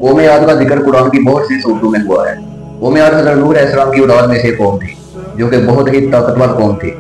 कौम आद का जिक्र कुरान की बहुत सी सूरतों में हुआ है। कौम आद हज़रत नूह अलैहिस्सलाम की औलाद में से कौम थी जो कि बहुत ही ताकतवर कौम थी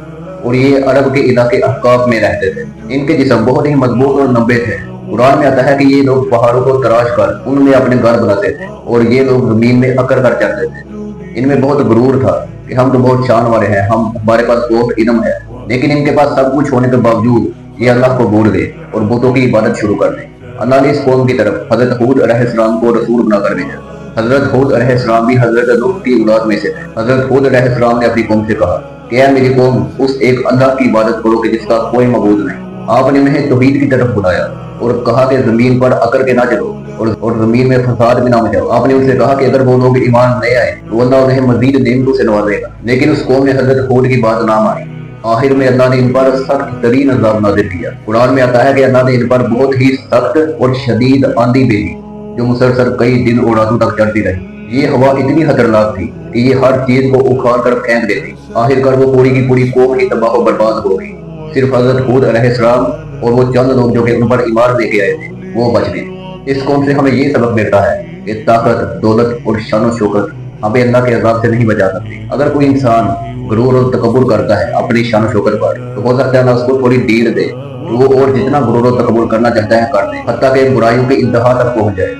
और ये अरब के इलाके अहकाफ में रहते थे। इनके जिस्म बहुत ही मजबूत और लंबे थे। कुरान में आता है कि ये लोग पहाड़ों को तराश कर उनमें अपने घर बनाते थे और ये लोग जमीन में अकड़ कर चढ़ते थे। इनमें बहुत गुरूर था कि हम तो बहुत शान वाले हैं, हमारे पास बहुत इल्म है। लेकिन इनके पास सब कुछ होने के बावजूद ये अल्लाह को भूल गए और बुतों की इबादत शुरू कर दी। अल्लाह ने इस कौम की तरफ हजरत हूद अलैहिस्सलाम को रसूल बनाकर भेजा। हजरत हूद अलैहिस्सलाम भी हजरत नूह की औलाद में से थे। हजरत हूद अलैहिस्सलाम ने अपनी कौम से कहा कि ऐ मेरी कौम, उस एक अल्लाह की इबादत करो कि जिसका कोई मबूद नहीं। आपने उन्हें तौहीद की तरफ बुलाया और कहा कि जमीन पर अकड़ के ना चलो और जमीन में फसाद भी ना मचाओ। आपने उनसे कहा कि अगर वो लोग ईमान ले आए तो अल्लाह उन्हें मजीद नेमतों से नवाजेगा। लेकिन उस कौम ने हजरत हूद की बात ना मानी। आखिर में अल्लाह ने इन पर सख्त तरीन अज़ाब नाज़िल किया। कुरान में आता है कि अल्लाह ने इन पर बहुत ही सख्त और शदीद आंधी भेजी जो मुसलसल कई दिन और रातों तक चलती रही। ये हवा इतनी खतरनाक थी कि ये हर चीज को उखाड़ कर फेंक देती। आखिरकार वो पूरी की पूरी कौम ही तबाह बर्बाद हो गई। सिर्फ हजरत हूद अलैहिस्सलाम और वो चंद लोग जो कि उन पर ईमान लेके आए थे वो बच गए। इस कौम से हमें ये सबक मिलता है कि ताकत, दौलत और शान शौकत हमें अल्लाह के अज़ाब से नहीं बचा सकती। अगर कोई इंसान गुरूर और तकब्बुर करता है अपनी शान शौकत पर, तो हो सकता है ना उसको थोड़ी ढील दे तो वो और जितना गुरूर और तकब्बुर करना चाहता है कर दे, हत्ता कि बुराइयों के इंतहा तक पहुंच जाए।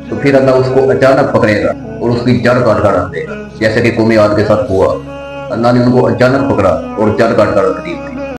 तो फिर अल्लाह उसको अचानक पकड़ेगा और उसकी जड़ काट कर रख देगा, जैसे कि कौम आद के साथ हुआ। अल्लाह ने उनको अचानक पकड़ा और जड़ काट कर रख दी।